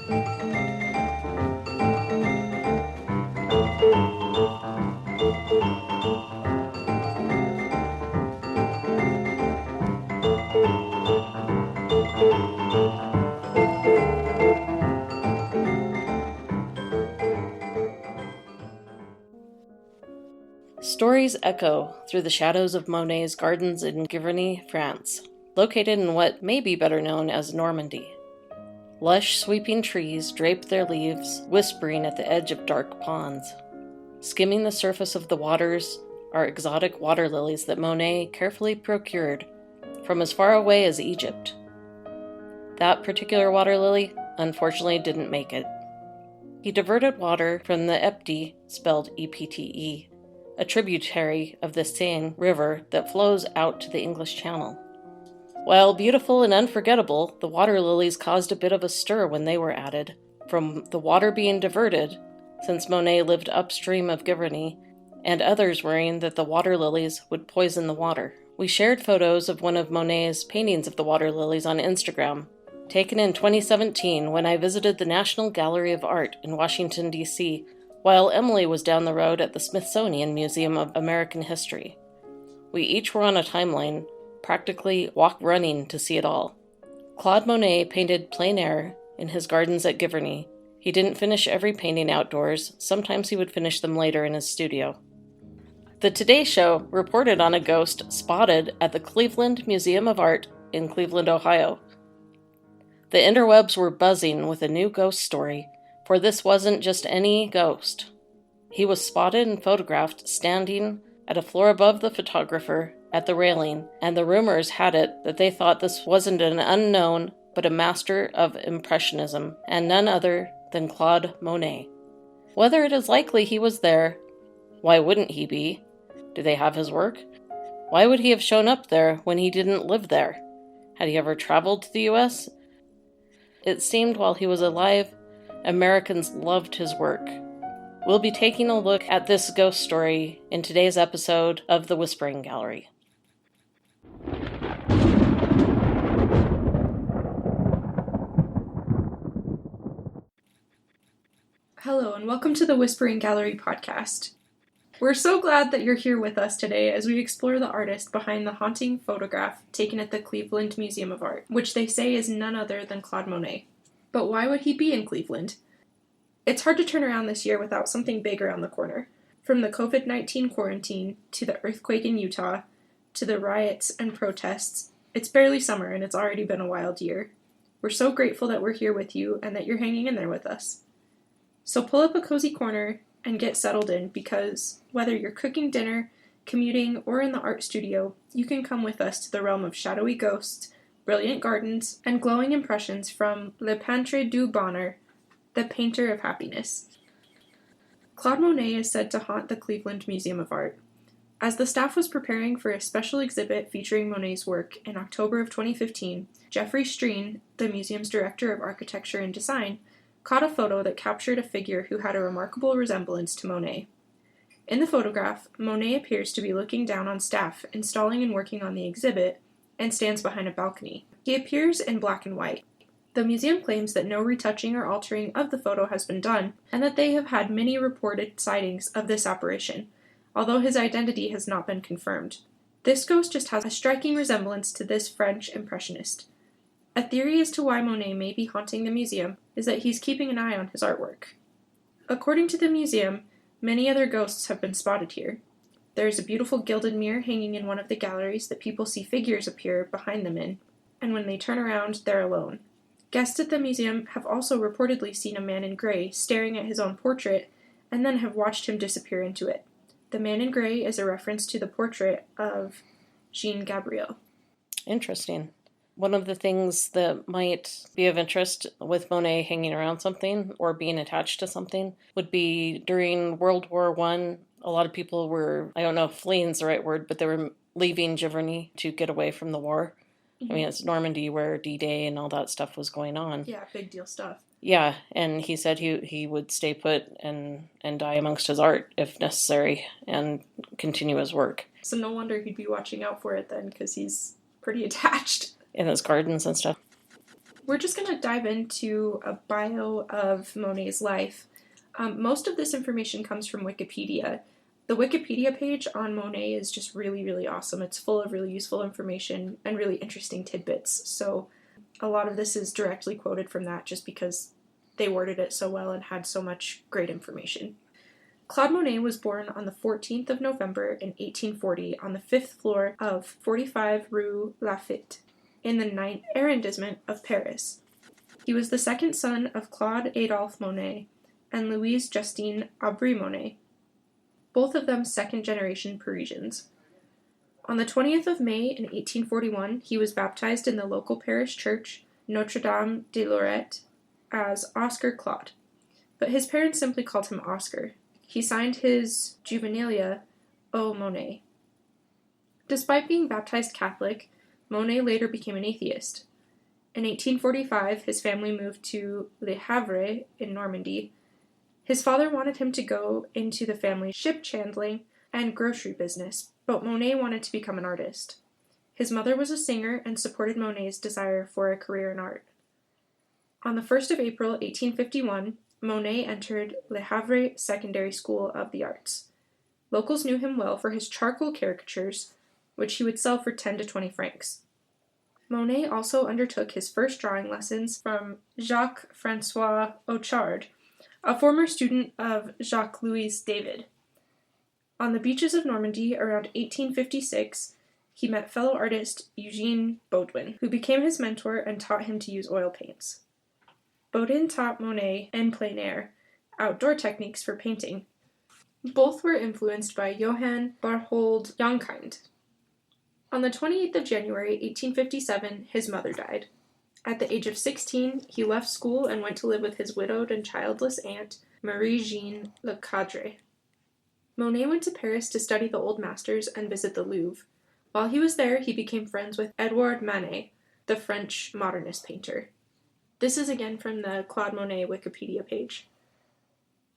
Stories echo through the shadows of Monet's gardens in Giverny, France, located in what may be better known as Normandy. Lush, sweeping trees drape their leaves, whispering at the edge of dark ponds. Skimming the surface of the waters are exotic water lilies that Monet carefully procured from as far away as Egypt. That particular water lily, unfortunately, didn't make it. He diverted water from the Ep8, spelled Epte, a tributary of the Seine River that flows out to the English Channel. While beautiful and unforgettable, the water lilies caused a bit of a stir when they were added, from the water being diverted, since Monet lived upstream of Giverny, and others worrying that the water lilies would poison the water. We shared photos of one of Monet's paintings of the water lilies on Instagram, taken in 2017 when I visited the National Gallery of Art in Washington, D.C., while Emily was down the road at the Smithsonian Museum of American History. We each were on a timeline, practically running to see it all. Claude Monet painted plein air in his gardens at Giverny. He didn't finish every painting outdoors. Sometimes he would finish them later in his studio. The Today Show reported on a ghost spotted at the Cleveland Museum of Art in Cleveland, Ohio. The interwebs were buzzing with a new ghost story, for this wasn't just any ghost. He was spotted and photographed standing at a floor above the photographer at the railing, and the rumors had it that they thought this wasn't an unknown, but a master of impressionism, and none other than Claude Monet. Whether it is likely he was there, why wouldn't he be? Do they have his work? Why would he have shown up there when he didn't live there? Had he ever traveled to the U.S.? It seemed while he was alive, Americans loved his work. We'll be taking a look at this ghost story in today's episode of The Whispering Gallery. Hello, and welcome to the Whispering Gallery podcast. We're so glad that you're here with us today as we explore the artist behind the haunting photograph taken at the Cleveland Museum of Art, which they say is none other than Claude Monet. But why would he be in Cleveland? It's hard to turn around this year without something big around the corner. From the COVID-19 quarantine, to the earthquake in Utah, to the riots and protests, it's barely summer and it's already been a wild year. We're so grateful that we're here with you and that you're hanging in there with us. So pull up a cozy corner and get settled in, because whether you're cooking dinner, commuting, or in the art studio, you can come with us to the realm of shadowy ghosts, brilliant gardens, and glowing impressions from Le Peintre du Bonheur, the painter of happiness. Claude Monet is said to haunt the Cleveland Museum of Art. As the staff was preparing for a special exhibit featuring Monet's work in October of 2015, Jeffrey Streen, the museum's director of architecture and design, caught a photo that captured a figure who had a remarkable resemblance to Monet. In the photograph, Monet appears to be looking down on staff installing and working on the exhibit, and stands behind a balcony. He appears in black and white. The museum claims that no retouching or altering of the photo has been done, and that they have had many reported sightings of this apparition, although his identity has not been confirmed. This ghost just has a striking resemblance to this French impressionist. A theory as to why Monet may be haunting the museum is that he's keeping an eye on his artwork. According to the museum, many other ghosts have been spotted here. There is a beautiful gilded mirror hanging in one of the galleries that people see figures appear behind them in, and when they turn around, they're alone. Guests at the museum have also reportedly seen a man in gray staring at his own portrait, and then have watched him disappear into it. The man in gray is a reference to the portrait of Jean Gabriel. Interesting. One of the things that might be of interest with Monet hanging around something or being attached to something would be during World War I, a lot of people were, I don't know if fleeing is the right word, but they were leaving Giverny to get away from the war. Mm-hmm. I mean, it's Normandy where D-Day and all that stuff was going on. Yeah, big deal stuff. Yeah, and he said he would stay put and die amongst his art if necessary and continue his work. So no wonder he'd be watching out for it then, because he's pretty attached. In his gardens and stuff. We're just going to dive into a bio of Monet's life. Most of this information comes from Wikipedia. The Wikipedia page on Monet is just really, really awesome. It's full of really useful information and really interesting tidbits. So a lot of this is directly quoted from that just because they worded it so well and had so much great information. Claude Monet was born on the 14th of November in 1840 on the 5th floor of 45 Rue Laffitte in the 9th arrondissement of Paris. He was the second son of Claude Adolphe Monet and Louise Justine Aubry Monet, both of them second-generation Parisians. On the 20th of May in 1841, he was baptized in the local parish church, Notre-Dame de Lorette, as Oscar Claude, but his parents simply called him Oscar. He signed his juvenilia Au Monet. Despite being baptized Catholic, Monet later became an atheist. In 1845, his family moved to Le Havre in Normandy. His father wanted him to go into the family ship chandling and grocery business, but Monet wanted to become an artist. His mother was a singer and supported Monet's desire for a career in art. On the 1st of April, 1851, Monet entered Le Havre Secondary School of the Arts. Locals knew him well for his charcoal caricatures, which he would sell for 10 to 20 francs. Monet also undertook his first drawing lessons from Jacques-François Auchard, a former student of Jacques-Louis David. On the beaches of Normandy around 1856, he met fellow artist Eugene Baudouin, who became his mentor and taught him to use oil paints. Baudouin taught Monet en plein air, outdoor techniques for painting. Both were influenced by Johann Barthold Jankind. On the 28th of January, 1857, his mother died. At the age of 16, he left school and went to live with his widowed and childless aunt, Marie-Jeanne Le Cadre. Monet went to Paris to study the old masters and visit the Louvre. While he was there, he became friends with Edouard Manet, the French modernist painter. This is again from the Claude Monet Wikipedia page.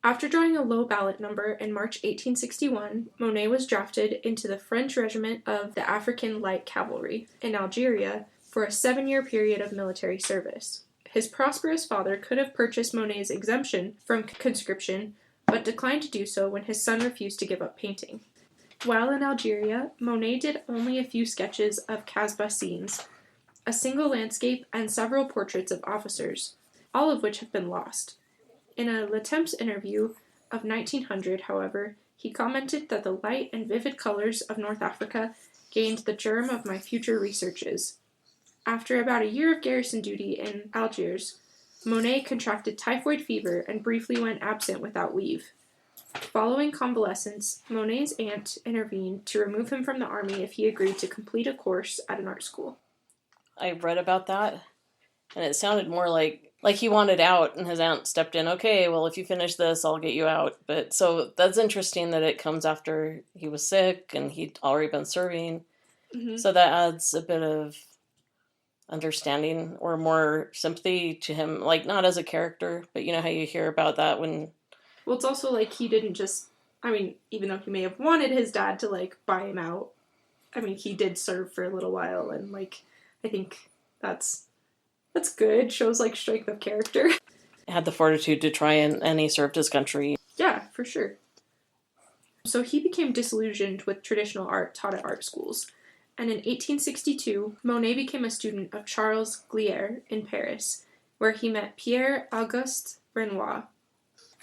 After drawing a low ballot number in March 1861, Monet was drafted into the French regiment of the African Light Cavalry in Algeria for a 7-year period of military service. His prosperous father could have purchased Monet's exemption from conscription, but declined to do so when his son refused to give up painting. While in Algeria, Monet did only a few sketches of Casbah scenes, a single landscape, and several portraits of officers, all of which have been lost. In a Le Temps interview of 1900, however, he commented that the light and vivid colors of North Africa gained the germ of my future researches. After about a year of garrison duty in Algiers, Monet contracted typhoid fever and briefly went absent without leave. Following convalescence, Monet's aunt intervened to remove him from the army if he agreed to complete a course at an art school. I read about that, and it sounded more like he wanted out, and his aunt stepped in. Okay, well, if you finish this, I'll get you out. But so that's interesting that it comes after he was sick and he'd already been serving. Mm-hmm. So that adds a bit of understanding or more sympathy to him, like not as a character, but you know how you hear about that when... Well, it's also like he didn't just, even though he may have wanted his dad to like buy him out, he did serve for a little while, and like I think that's good. Shows like strength of character. Had the fortitude to try and he served his country. Yeah, for sure. So he became disillusioned with traditional art taught at art schools. And in 1862, Monet became a student of Charles Glier in Paris, where he met Pierre-Auguste Renoir,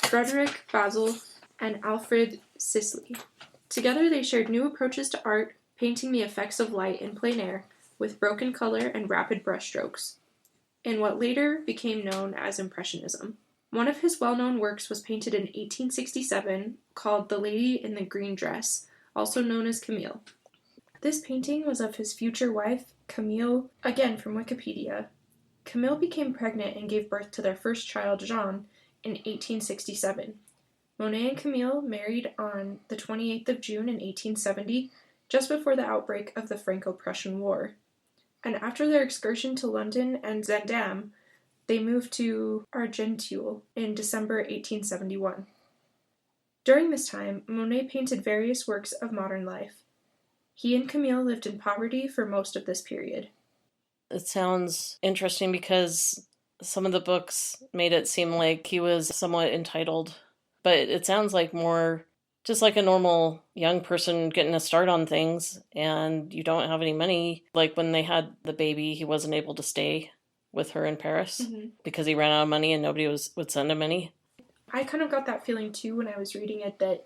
Frederick Basil, and Alfred Sisley. Together they shared new approaches to art, painting the effects of light in plein air with broken color and rapid brushstrokes, in what later became known as Impressionism. One of his well-known works was painted in 1867, called The Lady in the Green Dress, also known as Camille. This painting was of his future wife, Camille, again from Wikipedia. Camille became pregnant and gave birth to their first child, Jean, in 1867. Monet and Camille married on the 28th of June in 1870, just before the outbreak of the Franco-Prussian War. And after their excursion to London and Zaandam, they moved to Argenteuil in December 1871. During this time, Monet painted various works of modern life. He and Camille lived in poverty for most of this period. It sounds interesting because some of the books made it seem like he was somewhat entitled, but it sounds like more just like a normal young person getting a start on things, and you don't have any money. Like when they had the baby, he wasn't able to stay with her in Paris because he ran out of money and nobody would send him any. I kind of got that feeling too when I was reading it, that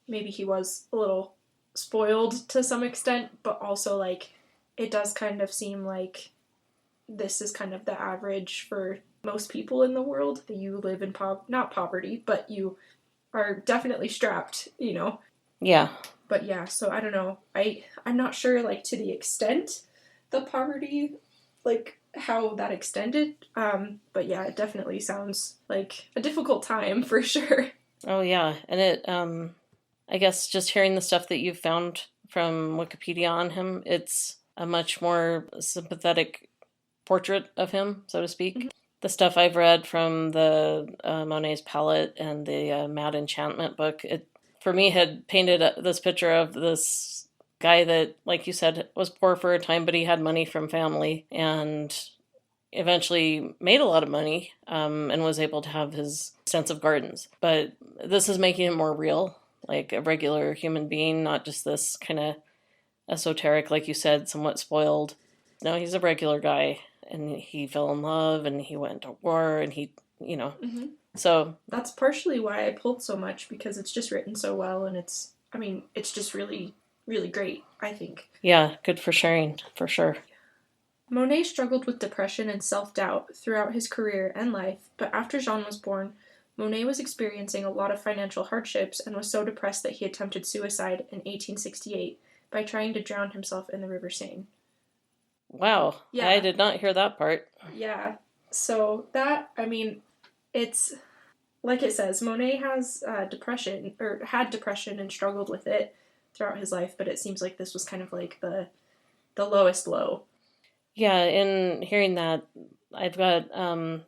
maybe he was a little spoiled to some extent, but also like it does kind of seem like this is kind of the average for most people in the world, that you live in not poverty, but you are definitely strapped, you know. Yeah. But yeah, so I don't know. I'm not sure like to the extent the poverty, like how that extended. But yeah, it definitely sounds like a difficult time for sure. Oh yeah, and it I guess just hearing the stuff that you've found from Wikipedia on him, it's a much more sympathetic portrait of him, so to speak. Mm-hmm. The stuff I've read from the Monet's palette and the Mad Enchantment book, it for me had painted this picture of this guy that, like you said, was poor for a time, but he had money from family and eventually made a lot of money and was able to have his extensive gardens. But this is making him more real, like a regular human being, not just this kind of esoteric, like you said, somewhat spoiled. No, he's a regular guy, and he fell in love, and he went to war, and he, you know. Mm-hmm. So that's partially why I pulled so much, because it's just written so well, and it's just really, really great, I think. Yeah, good for sharing, for sure. Monet struggled with depression and self-doubt throughout his career and life, but after Jean was born, Monet was experiencing a lot of financial hardships and was so depressed that he attempted suicide in 1868 by trying to drown himself in the River Seine. Wow. Yeah. I did not hear that part. Yeah. So that, it's, like it says, Monet has depression, or had depression and struggled with it throughout his life, but it seems like this was kind of like the lowest low. Yeah, in hearing that, I've got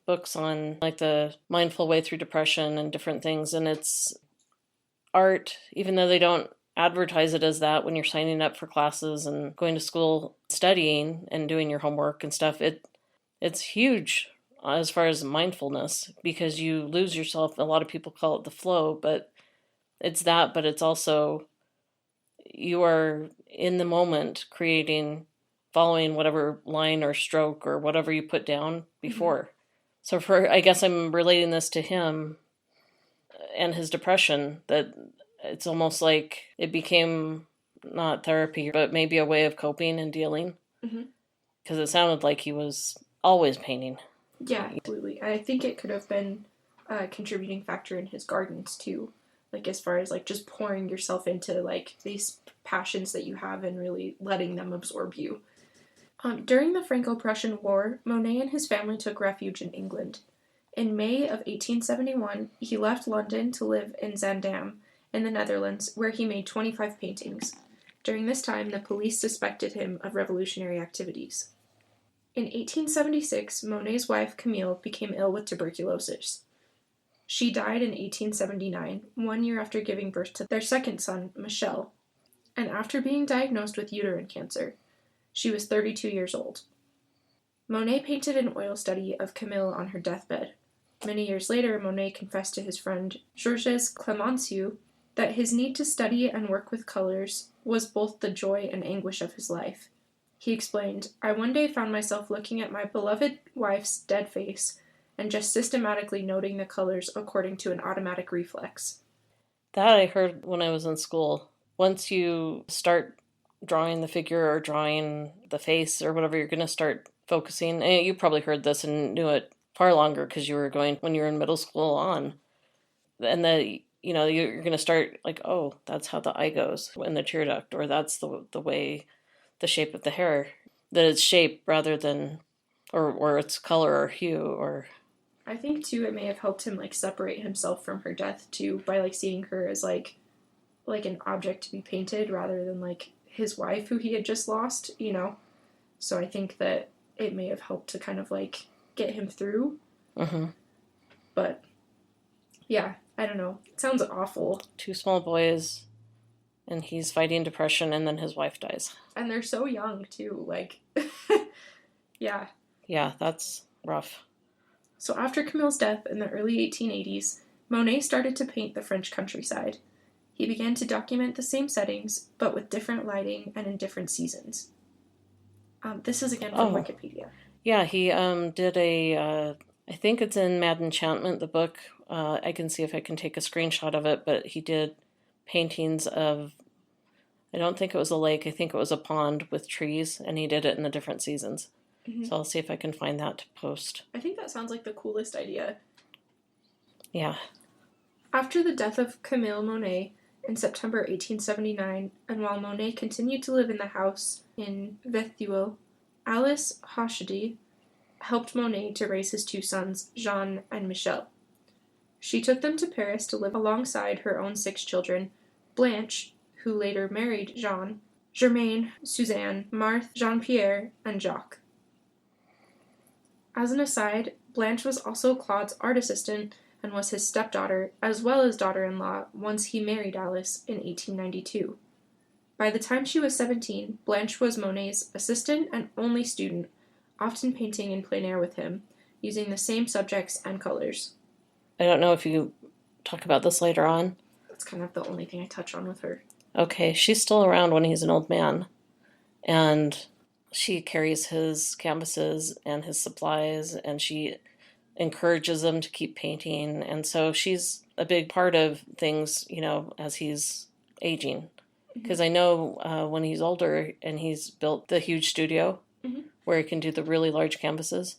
books on like the mindful way through depression and different things, and it's art, even though they don't advertise it as that when you're signing up for classes and going to school, studying and doing your homework and stuff. It's huge as far as mindfulness, because you lose yourself. A lot of people call it the flow, but it's that, but it's also you are in the moment creating, following whatever line or stroke or whatever you put down before. Mm-hmm. So I guess I'm relating this to him and his depression, that it's almost like it became not therapy, but maybe a way of coping and dealing. Because it sounded like he was always painting. Yeah, absolutely. I think it could have been a contributing factor in his gardens too. Like as far as like just pouring yourself into like these passions that you have and really letting them absorb you. During the Franco-Prussian War, Monet and his family took refuge in England. In May of 1871, he left London to live in Zaandam in the Netherlands, where he made 25 paintings. During this time, the police suspected him of revolutionary activities. In 1876, Monet's wife, Camille, became ill with tuberculosis. She died in 1879, 1 year after giving birth to their second son, Michel, and after being diagnosed with uterine cancer. She was 32 years old. Monet painted an oil study of Camille on her deathbed. Many years later, Monet confessed to his friend Georges Clemenceau that his need to study and work with colors was both the joy and anguish of his life. He explained, "I one day found myself looking at my beloved wife's dead face and just systematically noting the colors according to an automatic reflex." That I heard when I was in school. Once you start drawing the figure or drawing the face or whatever, you're going to start focusing. And you probably heard this and knew it far longer because you were going when you were in middle school on. And you're going to start like, oh, that's how the eye goes in the tear duct, or that's the way, the shape of the hair, that it's shape rather than, or its color or hue. Or I think too it may have helped him like separate himself from her death too, by like seeing her as like an object to be painted rather than like his wife who he had just lost, you know. So I think that it may have helped to kind of like get him through. But yeah, I don't know. It sounds awful. 2 small boys, and he's fighting depression, and then his wife dies. And they're so young too, like Yeah. Yeah, that's rough. So after Camille's death in the early 1880s, Monet started to paint the French countryside. He began to document the same settings, but with different lighting and in different seasons. This is again from Wikipedia. Yeah, he did I think it's in Mad Enchantment, the book. I can see if I can take a screenshot of it, but he did paintings of, I don't think it was a lake, I think it was a pond with trees, and he did it in the different seasons. Mm-hmm. So I'll see if I can find that to post. I think that sounds like the coolest idea. Yeah. After the death of Camille Monet in September 1879, and while Monet continued to live in the house in Vetheuil, Alice Hochedy helped Monet to raise his two sons, Jean and Michel. She took them to Paris to live alongside her own 6 children, Blanche, who later married Jean, Germaine, Suzanne, Marthe, Jean-Pierre, and Jacques. As an aside, Blanche was also Claude's art assistant and was his stepdaughter, as well as daughter-in-law, once he married Alice in 1892. By the time she was 17, Blanche was Monet's assistant and only student, often painting in plein air with him, using the same subjects and colors. I don't know if you talk about this later on. That's kind of the only thing I touch on with her. Okay, she's still around when he's an old man, and she carries his canvases and his supplies, and she encourages him to keep painting, and so she's a big part of things, as he's aging. Because I know when he's older and he's built the huge studio where he can do the really large canvases.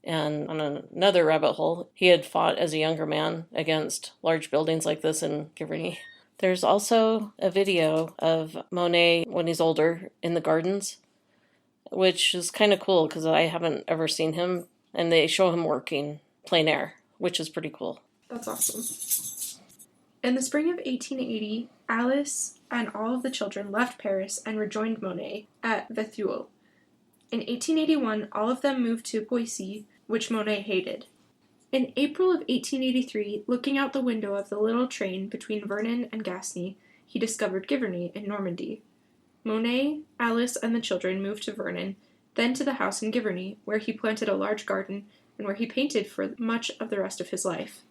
And on another rabbit hole, he had fought as a younger man against large buildings like this in Giverny. There's also a video of Monet when he's older in the gardens, which is kind of cool because I haven't ever seen him. And they show him working plein air, which is pretty cool. That's awesome. In the spring of 1880, Alice and all of the children left Paris and rejoined Monet at Vetheuil. In 1881, all of them moved to Poissy, which Monet hated. In April of 1883, looking out the window of the little train between Vernon and Gascony, he discovered Giverny in Normandy. Monet, Alice, and the children moved to Vernon, then to the house in Giverny, where he planted a large garden and where he painted for much of the rest of his life.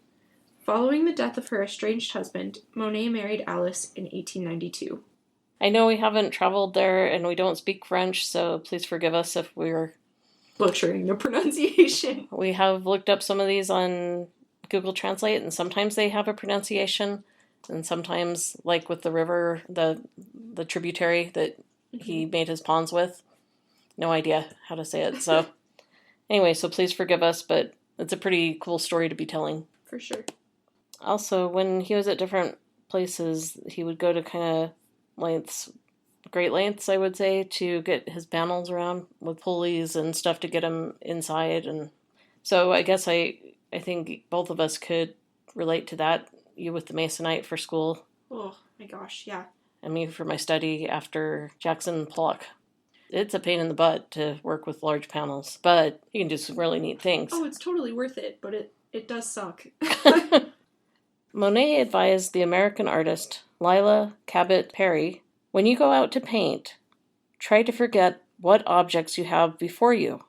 Following the death of her estranged husband, Monet married Alice in 1892. I know we haven't traveled there and we don't speak French, so please forgive us if we're butchering the pronunciation. We have looked up some of these on Google Translate, and sometimes they have a pronunciation, and sometimes, like with the river, the tributary that he made his ponds with, no idea how to say it. So anyway, so please forgive us, but it's a pretty cool story to be telling. For sure. Also, when he was at different places, he would go to kind of great lengths, I would say, to get his panels around with pulleys and stuff to get him inside. And so I guess I think both of us could relate to that. You with the Masonite for school. Oh my gosh, yeah. And me for my study after Jackson Pollock. It's a pain in the butt to work with large panels, but you can do some really neat things. Oh, it's totally worth it, but it does suck. Monet advised the American artist Lila Cabot Perry, when you go out to paint, try to forget what objects you have before you.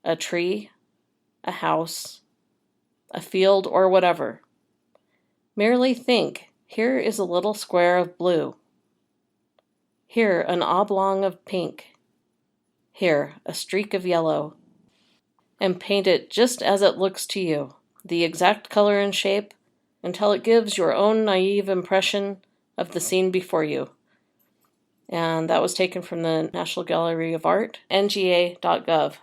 A tree, a house, a field, or whatever. Merely think, here is a little square of blue. Here, an oblong of pink. Here, a streak of yellow. And paint it just as it looks to you, the exact color and shape, until it gives your own naive impression of the scene before you. And that was taken from the National Gallery of Art, nga.gov.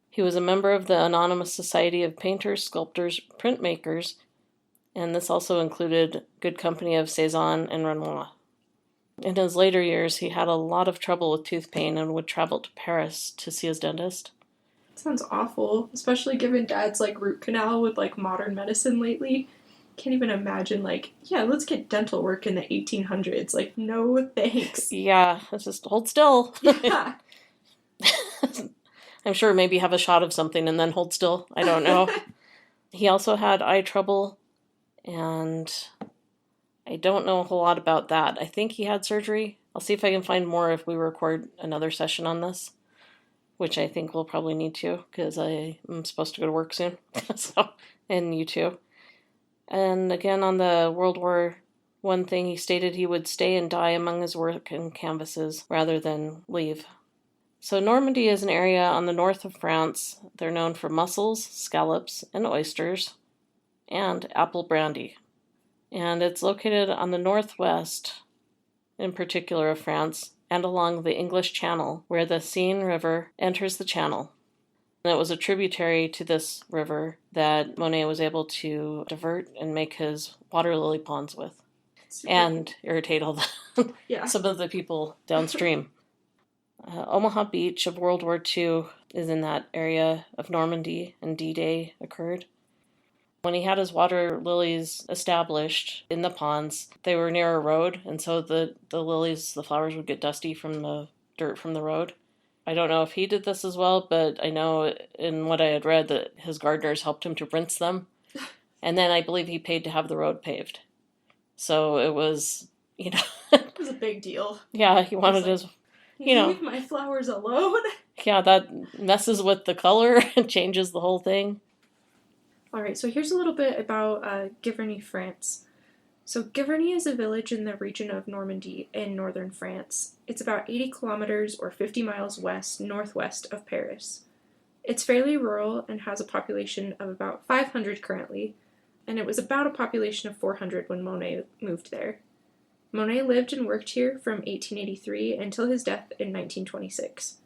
He was a member of the Anonymous Society of Painters, Sculptors, Printmakers, and this also included good company of Cezanne and Renoir. In his later years, he had a lot of trouble with tooth pain and would travel to Paris to see his dentist. Sounds awful, especially given Dad's root canal with modern medicine lately. Can't even imagine let's get dental work in the 1800s. No thanks. Yeah, let's just hold still. Yeah. I'm sure maybe have a shot of something and then hold still. I don't know. He also had eye trouble, and I don't know a whole lot about that. I think he had surgery. I'll see if I can find more if we record another session on this. which I think we'll probably need to because I am supposed to go to work soon. So, and you too. And again, on the World War I thing, he stated he would stay and die among his work and canvases rather than leave. So Normandy is an area on the north of France. They're known for mussels, scallops, and oysters, and apple brandy. And it's located on the northwest, in particular, of France, and along the English Channel, where the Seine River enters the channel. And it was a tributary to this river that Monet was able to divert and make his water lily ponds with, and irritate all some of the people downstream. Omaha Beach of World War II is in that area of Normandy, and D-Day occurred. When he had his water lilies established in the ponds, they were near a road, and so the lilies, the flowers would get dusty from the dirt from the road. I don't know if he did this as well, but I know in what I had read that his gardeners helped him to rinse them, and then I believe he paid to have the road paved. So it was, It was a big deal. Yeah, he wanted his... Leave my flowers alone. Yeah, that messes with the color and changes the whole thing. All right, so here's a little bit about Giverny, France. So Giverny is a village in the region of Normandy in northern France. It's about 80 kilometers or 50 miles northwest of Paris. It's fairly rural and has a population of about 500 currently, and it was about a population of 400 when Monet moved there. Monet lived and worked here from 1883 until his death in 1926.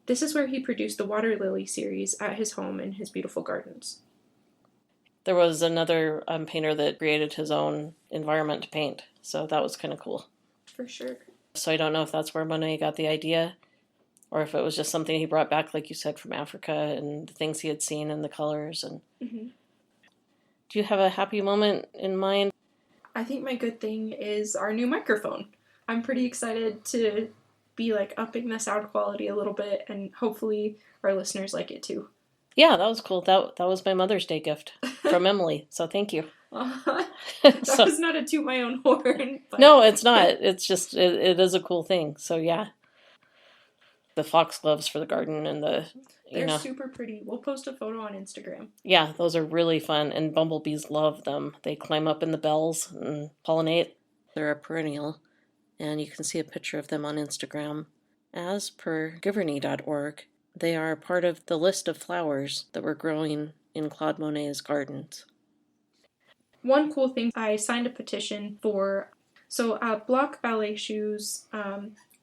This is where he produced the water lily series at his home in his beautiful gardens. There was another painter that created his own environment to paint, so that was kind of cool. For sure. So I don't know if that's where Monet got the idea, or if it was just something he brought back, like you said, from Africa and the things he had seen and the colors. And Do you have a happy moment in mind? I think my good thing is our new microphone. I'm pretty excited to be upping the sound quality a little bit, and hopefully our listeners like it too. Yeah, that was cool. That was my Mother's Day gift from Emily, so thank you. That was not a toot my own horn. But... No, it's not. It's just, it is a cool thing. So yeah. The foxgloves for the garden and They're super pretty. We'll post a photo on Instagram. Yeah, those are really fun, and bumblebees love them. They climb up in the bells and pollinate. They're a perennial, and you can see a picture of them on Instagram. As per giverny.org, they are part of the list of flowers that were growing in Claude Monet's gardens. One cool thing, I signed a petition for, Block ballet shoes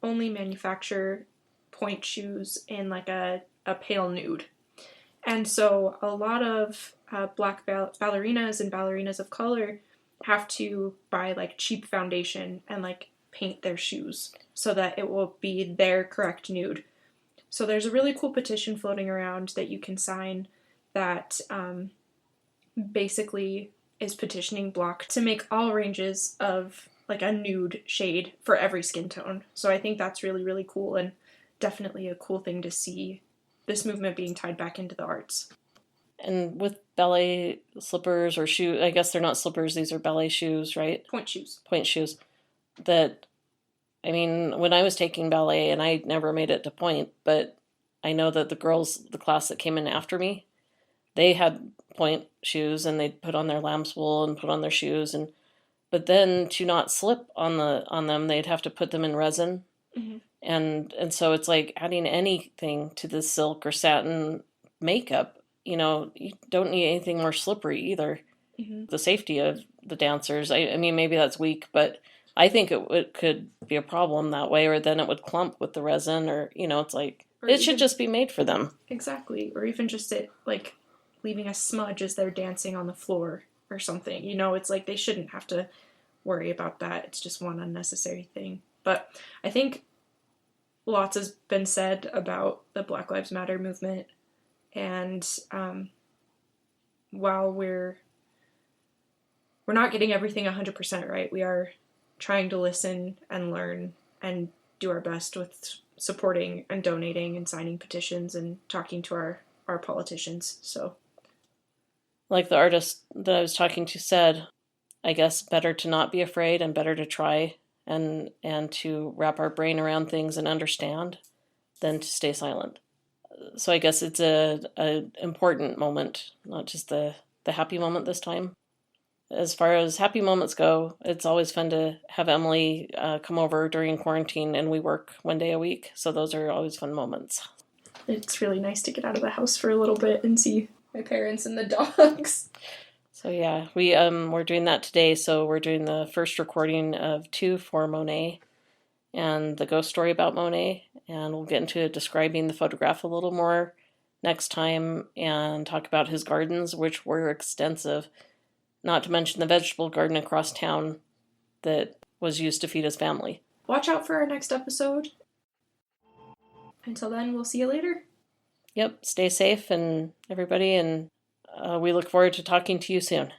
only manufacture point shoes in a pale nude. And so a lot of black ballerinas and ballerinas of color have to buy cheap foundation and paint their shoes so that it will be their correct nude. So there's a really cool petition floating around that you can sign that basically is petitioning Block to make all ranges of a nude shade for every skin tone. So I think that's really, really cool, and definitely a cool thing to see this movement being tied back into the arts. And with ballet slippers or shoes, I guess they're not slippers, these are ballet shoes, right? Point shoes. When I was taking ballet, and I never made it to point, but I know that the class that came in after me, they had point shoes, and they'd put on their lamb's wool and put on their shoes, but then to not slip on them, they'd have to put them in resin. Mm-hmm. And so it's like adding anything to the silk or satin makeup, you don't need anything more slippery either. Mm-hmm. The safety of the dancers, maybe that's weak, but I think it could be a problem that way, or then it would clump with the resin, or, it's like, it should just be made for them. Exactly. Or even just leaving a smudge as they're dancing on the floor or something. It's they shouldn't have to worry about that. It's just one unnecessary thing. But I think lots has been said about the Black Lives Matter movement, and while we're not getting everything 100% right, we are trying to listen and learn and do our best with supporting and donating and signing petitions and talking to our politicians. So, like the artist that I was talking to said, I guess better to not be afraid and better to try and to wrap our brain around things and understand than to stay silent. So I guess it's a important moment, not just the happy moment this time. As far as happy moments go, it's always fun to have Emily come over during quarantine, and we work 1 day a week. So those are always fun moments. It's really nice to get out of the house for a little bit and see my parents and the dogs. So yeah, we're doing that today. So we're doing the first recording of 2 for Monet and the ghost story about Monet, and we'll get into describing the photograph a little more next time and talk about his gardens, which were extensive, not to mention the vegetable garden across town that was used to feed his family. Watch out for our next episode. Until then, we'll see you later. Yep, stay safe and everybody, and we look forward to talking to you soon.